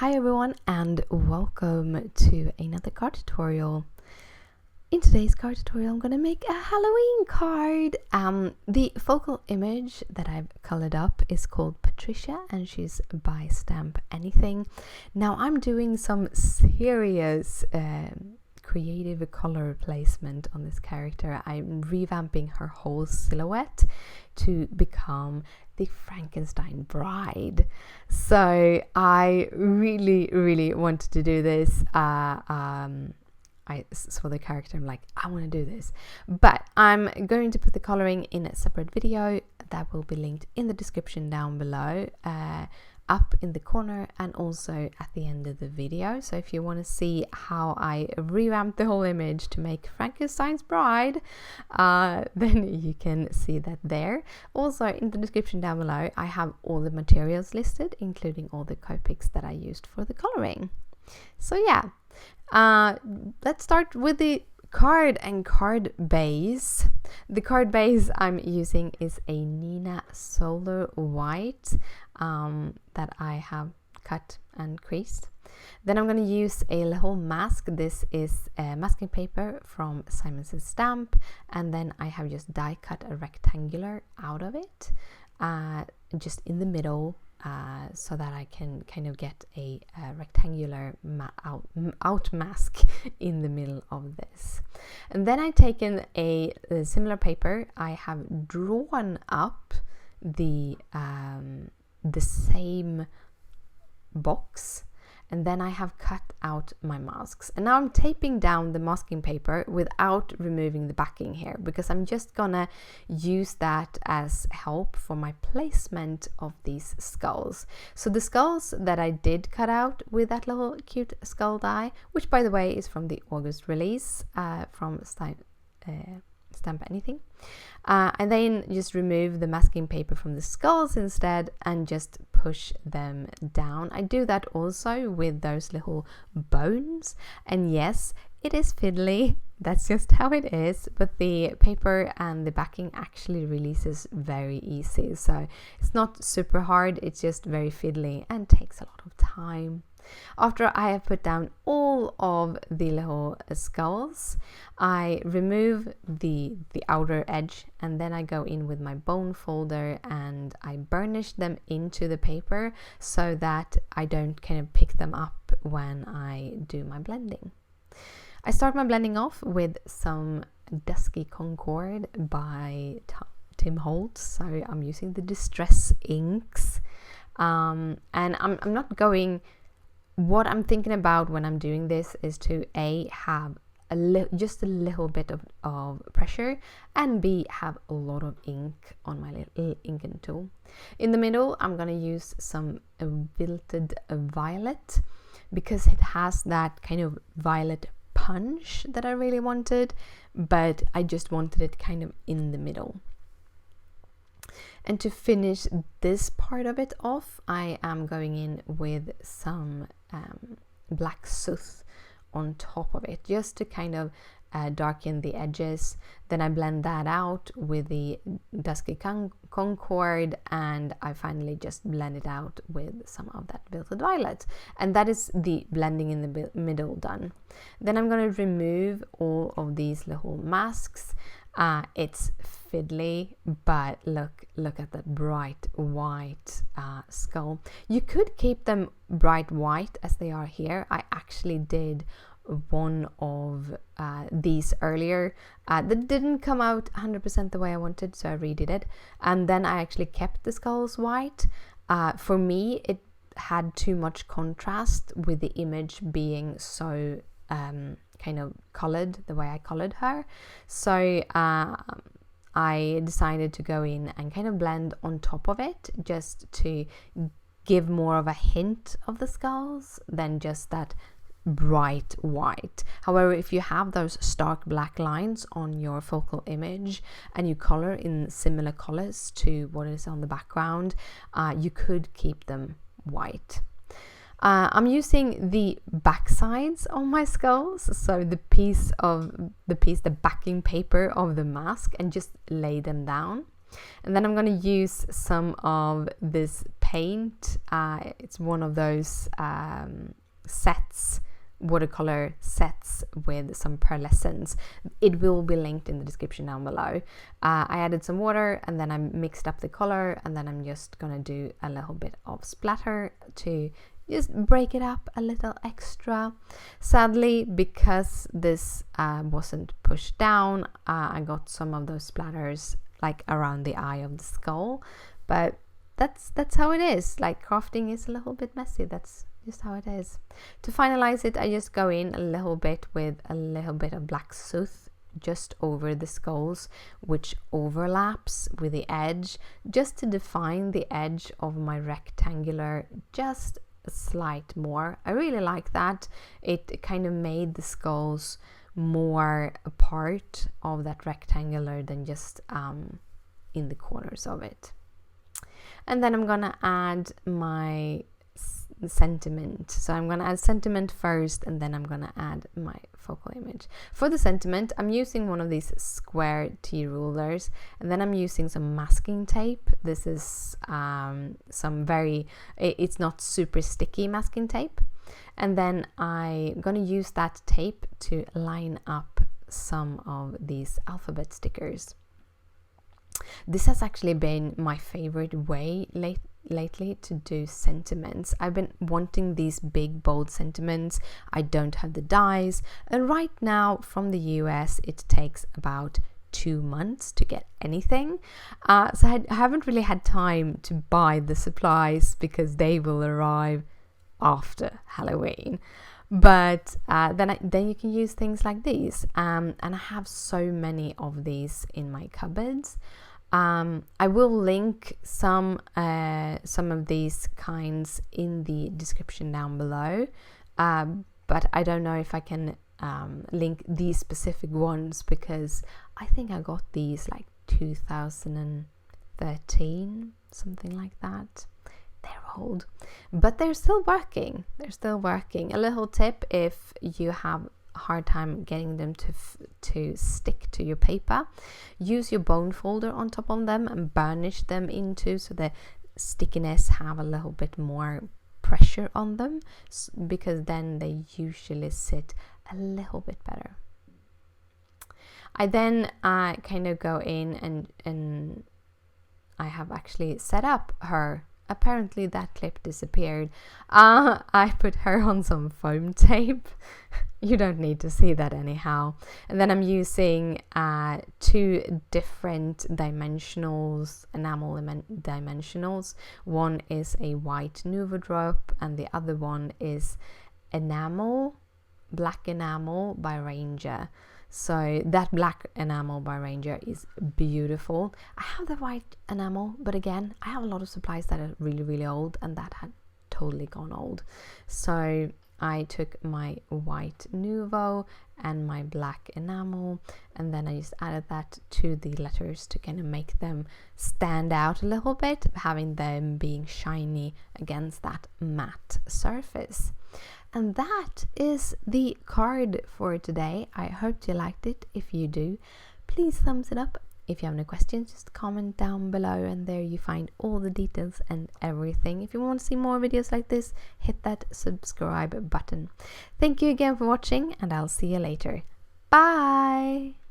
Hi everyone and welcome to another card tutorial. In today's card tutorial I'm going to make a Halloween card. The focal image that I've colored up is called Patrice and she's by Stamp Anything. Now I'm doing some serious creative color placement on this character. I'm revamping her whole silhouette to become the Frankenstein bride. So I really wanted to do this. I saw the character, I'm like, I want to do this. But I'm going to put the coloring in a separate video that will be linked in the description down below, up in the corner and also at the end of the video. So if you want to see how I revamped the whole image to make Frankenstein's bride, then you can see that there. Also in the description down below I have all the materials listed, including all the Copics that I used for the coloring. So yeah, let's start with the card and card base. The card base I'm using is a Nina Solar White that I have cut and creased. Then I'm going to use a little mask. This is masking paper from Simon Says Stamp, and then I have just die cut a rectangular out of it, just in the middle, so that I can kind of get a rectangular out mask in the middle of this. And then I've taken a similar paper. I have drawn up the same box, and then I have cut out my masks. And now I'm taping down the masking paper without removing the backing here, because I'm just gonna use that as help for my placement of these skulls. So the skulls that I did cut out with that little cute skull die, which by the way is from the August release from Stamp Anything, and then just remove the masking paper from the skulls instead and just push them down. I do that also with those little bones, and yes, it is fiddly, that's just how it is, but the paper and the backing actually releases very easy, so it's not super hard, it's just very fiddly and takes a lot of time. After I have put down all of the little skulls, I remove the outer edge, and then I go in with my bone folder and I burnish them into the paper so that I don't kind of pick them up when I do my blending. I start my blending off with some Dusky Concord by Tim Holtz, so I'm using the Distress inks, and I'm not going. What I'm thinking about when I'm doing this is to A, have just a little bit of pressure, and B, have a lot of ink on my little inking tool. In the middle, I'm going to use some Wilted Violet, because it has that kind of violet punch that I really wanted, but I just wanted it kind of in the middle. And to finish this part of it off, I am going in with some black soot on top of it, just to kind of darken the edges. Then I blend that out with the Dusky Concord, and I finally just blend it out with some of that Wilted Violet. And that is the blending in the middle done. Then I'm going to remove all of these little masks. It's fiddly, but look at that bright white skull. You could keep them bright white as they are here. I actually did one of these earlier that didn't come out 100% the way I wanted, so I redid it, and then I actually kept the skulls white. For me, it had too much contrast with the image being so kind of colored the way I colored her, so I decided to go in and kind of blend on top of it, just to give more of a hint of the skulls than just that bright white. However, if you have those stark black lines on your focal image and you color in similar colors to what is on the background, you could keep them white. I'm using the back sides on my skulls, so the backing paper of the mask, and just lay them down. And then I'm going to use some of this paint. It's one of those sets, watercolor sets with some pearlescence. It will be linked in the description down below. I added some water and then I mixed up the color, and then I'm just gonna do a little bit of splatter to just break it up a little extra. Sadly, because this wasn't pushed down, I got some of those splatters like around the eye of the skull, but that's how it is. Like, crafting is a little bit messy. That's just how it is. To finalize it, I just go in a little bit with a little bit of black soot just over the skulls, which overlaps with the edge, just to define the edge of my rectangular just a slight more. I really like that. It kind of made the skulls more a part of that rectangular than just in the corners of it. And then I'm gonna add my sentiment. So I'm gonna add sentiment first, and then I'm gonna add my focal image. For the sentiment, I'm using one of these square T rulers, and then I'm using some masking tape. This is it's not super sticky masking tape. And then I'm gonna use that tape to line up some of these alphabet stickers. This has actually been my favorite way lately to do sentiments. I've been wanting these big bold sentiments. I don't have the dies, and right now from the US it takes about 2 months to get anything, so I haven't really had time to buy the supplies because they will arrive after Halloween. But then you can use things like these, and I have so many of these in my cupboards. I will link some of these kinds in the description down below, but I don't know if I can link these specific ones, because I think I got these like 2013, something like that. They're old, but they're still working. A little tip: if you have a hard time getting them to stick to your paper, use your bone folder on top of them and burnish them into, so the stickiness have a little bit more pressure on them, because then they usually sit a little bit better. I then kind of go in and I have actually set up her. Apparently that clip disappeared. I put her on some foam tape. You don't need to see that anyhow. And then I'm using 2 different dimensionals, enamel dimensionals. One is a white Nuvo drop, and the other one is enamel, black enamel by Ranger. So that black enamel by Ranger is beautiful. I have the white enamel, but again, I have a lot of supplies that are really, really old, and that had totally gone old. So I took my white Nuvo and my black enamel, and then I just added that to the letters to kind of make them stand out a little bit, having them being shiny against that matte surface. And that is the card for today. I hope you liked it. If you do, please thumbs it up. If you have any questions, just comment down below, and there you find all the details and everything. If you want to see more videos like this, hit that subscribe button. Thank you again for watching, and I'll see you later. Bye!